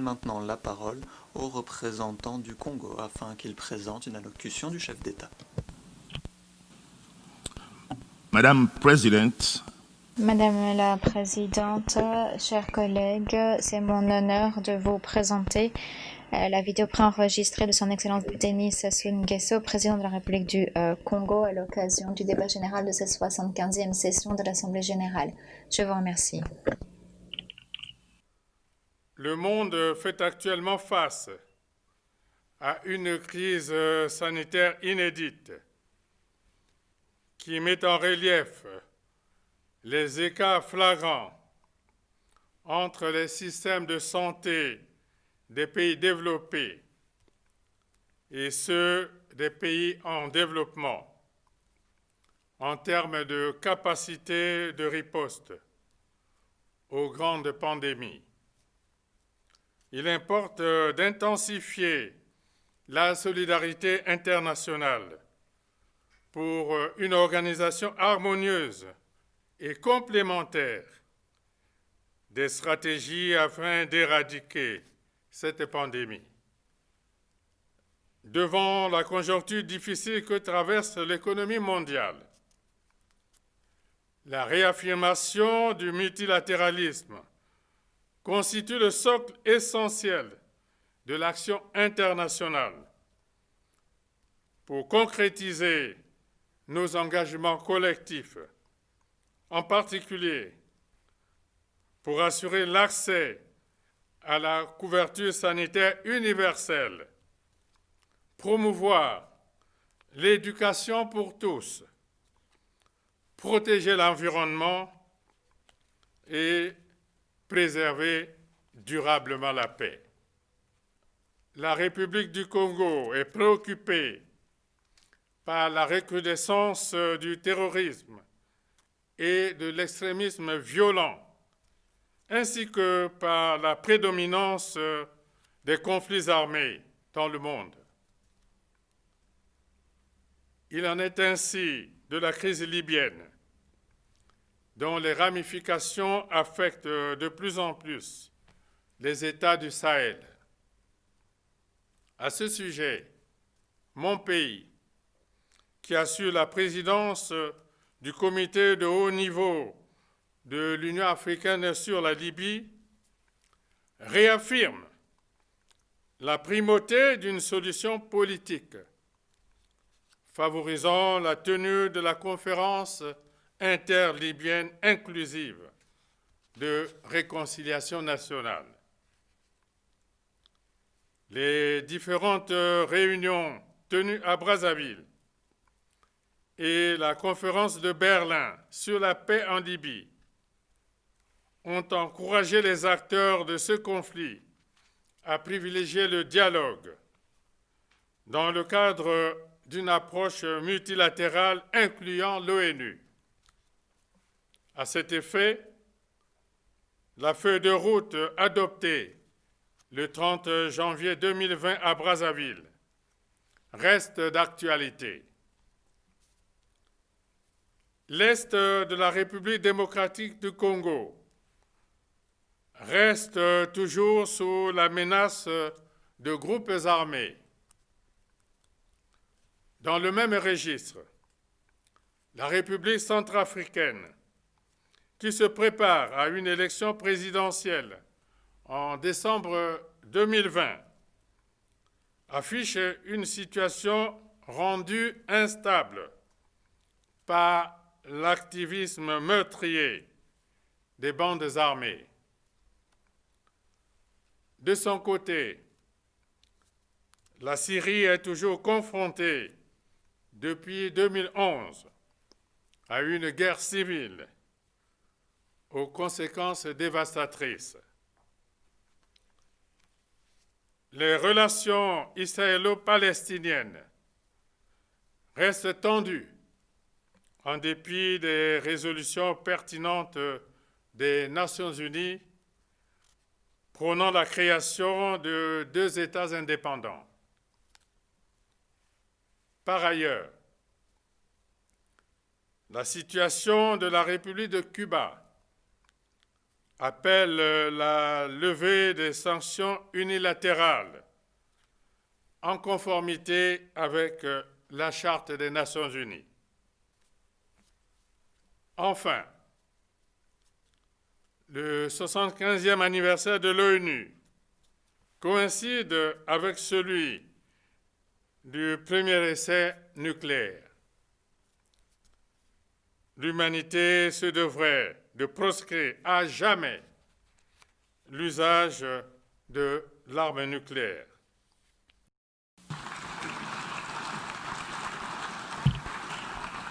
maintenant la parole au représentant du Congo afin qu'il présente une allocution du chef d'État. Madame President, Madame la Présidente, chers collègues, c'est mon honneur de vous présenter la vidéo préenregistrée de son Excellence Denis Sassou Nguesso, président de la République du Congo, à l'occasion du débat général de cette 75e session de l'Assemblée générale. Je vous remercie. Le monde fait actuellement face à une crise sanitaire inédite qui met en relief les écarts flagrants entre les systèmes de santé des pays développés et ceux des pays en développement en termes de capacité de riposte aux grandes pandémies. Il importe d'intensifier la solidarité internationale pour une organisation harmonieuse et complémentaire des stratégies afin d'éradiquer cette pandémie. Devant la conjoncture difficile que traverse l'économie mondiale, la réaffirmation du multilatéralisme constitue le socle essentiel de l'action internationale pour concrétiser nos engagements collectifs, en particulier pour assurer l'accès à la couverture sanitaire universelle, promouvoir l'éducation pour tous, protéger l'environnement et préserver durablement la paix. La République du Congo est préoccupée par la recrudescence du terrorisme et de l'extrémisme violent, ainsi que par la prédominance des conflits armés dans le monde. Il en est ainsi de la crise libyenne, dont les ramifications affectent de plus en plus les États du Sahel. À ce sujet, mon pays, qui assure la présidence du comité de haut niveau de l'Union africaine sur la Libye, réaffirme la primauté d'une solution politique favorisant la tenue de la conférence interlibyenne inclusive de réconciliation nationale. Les différentes réunions tenues à Brazzaville et la conférence de Berlin sur la paix en Libye ont encouragé les acteurs de ce conflit à privilégier le dialogue dans le cadre d'une approche multilatérale incluant l'ONU. À cet effet, la feuille de route adoptée le 30 janvier 2020 à Brazzaville reste d'actualité. L'Est de la République démocratique du Congo reste toujours sous la menace de groupes armés. Dans le même registre, la République centrafricaine, qui se prépare à une élection présidentielle en décembre 2020, affiche une situation rendue instable par l'activisme meurtrier des bandes armées. De son côté, la Syrie est toujours confrontée depuis 2011 à une guerre civile aux conséquences dévastatrices. Les relations israélo-palestiniennes restent tendues en dépit des résolutions pertinentes des Nations unies prônant la création de 2 États indépendants. Par ailleurs, la situation de la République de Cuba appelle la levée des sanctions unilatérales en conformité avec la Charte des Nations Unies. Enfin, le 75e anniversaire de l'ONU coïncide avec celui du premier essai nucléaire. L'humanité se devrait de proscrire à jamais l'usage de l'arme nucléaire.